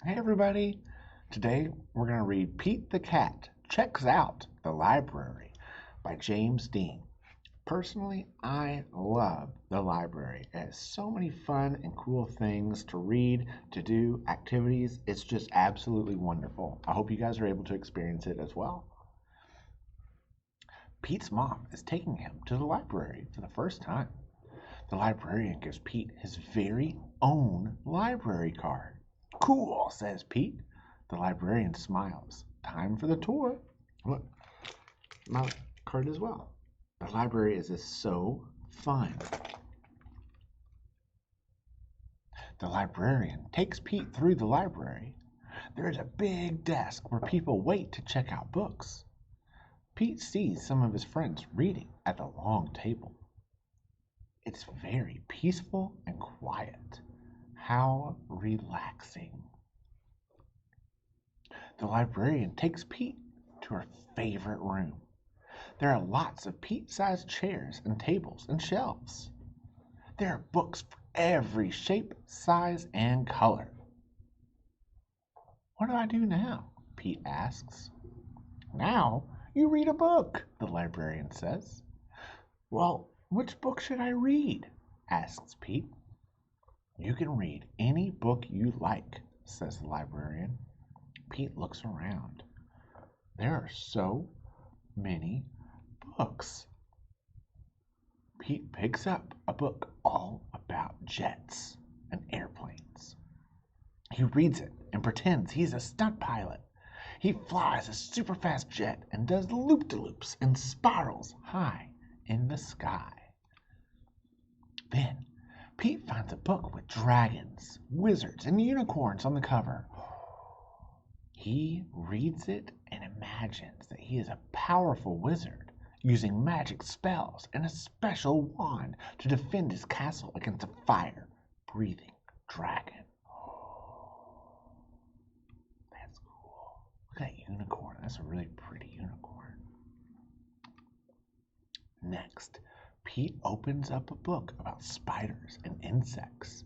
Hey everybody! Today we're going to read Pete the Cat Checks Out the Library by James Dean. Personally, I love the library. It has so many fun and cool things to read, to do, activities. It's just absolutely wonderful. I hope you guys are able to experience it as well. Pete's mom is taking him to the library for the first time. The librarian gives Pete his very own library card. Cool, says Pete. The librarian smiles. Time for the tour. Look, my card as well. The library is just so fun. The librarian takes Pete through the library. There's a big desk where people wait to check out books. Pete sees some of his friends reading at the long table. It's very peaceful and quiet. How relaxing. The librarian takes Pete to her favorite room. There are lots of Pete-sized chairs and tables and shelves. There are books for every shape, size, and color. What do I do now? Pete asks. Now you read a book, the librarian says. Well, which book should I read? Asks Pete. You can read any book you like, says the librarian. Pete looks around. There are so many books. Pete picks up a book all about jets and airplanes. He reads it and pretends he's a stunt pilot. He flies a super fast jet and does loop-de-loops and spirals high in the sky. Then Pete finds a book with dragons, wizards, and unicorns on the cover. He reads it and imagines that he is a powerful wizard using magic spells and a special wand to defend his castle against a fire-breathing dragon. That's cool. Look at that unicorn. That's a really pretty unicorn. Next, Pete opens up a book about spiders and insects.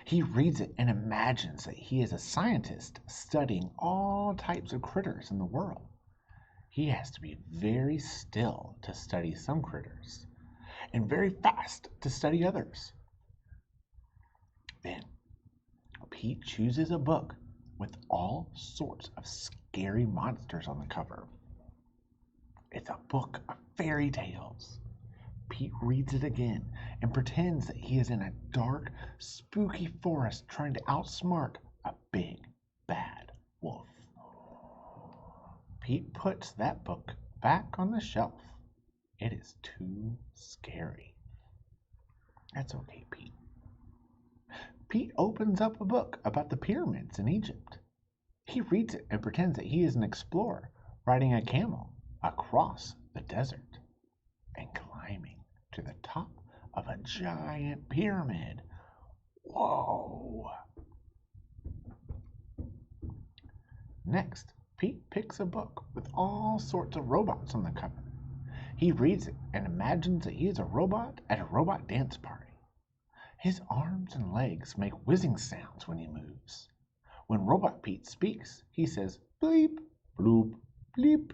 He reads it and imagines that he is a scientist studying all types of critters in the world. He has to be very still to study some critters and very fast to study others. Then Pete chooses a book with all sorts of scary monsters on the cover. It's a book of fairy tales. Pete reads it again and pretends that he is in a dark, spooky forest trying to outsmart a big, bad wolf. Pete puts that book back on the shelf. It is too scary. That's okay, Pete. Pete opens up a book about the pyramids in Egypt. He reads it and pretends that he is an explorer riding a camel across the desert and climbing to the top of a giant pyramid. Whoa! Next, Pete picks a book with all sorts of robots on the cover. He reads it and imagines that he is a robot at a robot dance party. His arms and legs make whizzing sounds when he moves. When Robot Pete speaks, he says bleep, bloop, bleep.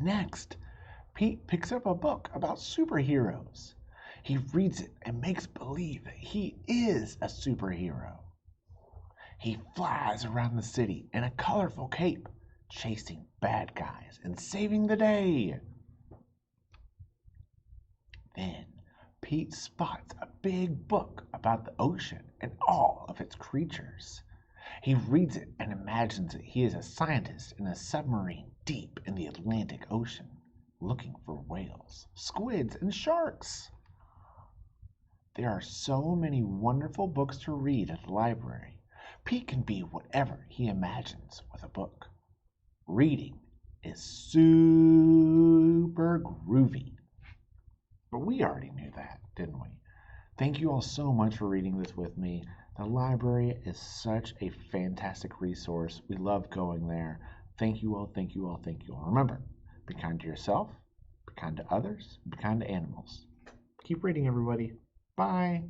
Next, Pete picks up a book about superheroes. He reads it and makes believe that he is a superhero. He flies around the city in a colorful cape, chasing bad guys and saving the day. Then Pete spots a big book about the ocean and all of its creatures. He reads it and imagines that he is a scientist in a submarine deep in the Atlantic Ocean, looking for whales, squids, and sharks. There are so many wonderful books to read at the library. Pete can be whatever he imagines with a book. Reading is super groovy. But we already knew that, didn't we? Thank you all so much for reading this with me. The library is such a fantastic resource. We love going there. Thank you all, thank you all, thank you all. Remember, be kind to yourself, be kind to others, be kind to animals. Keep reading, everybody. Bye.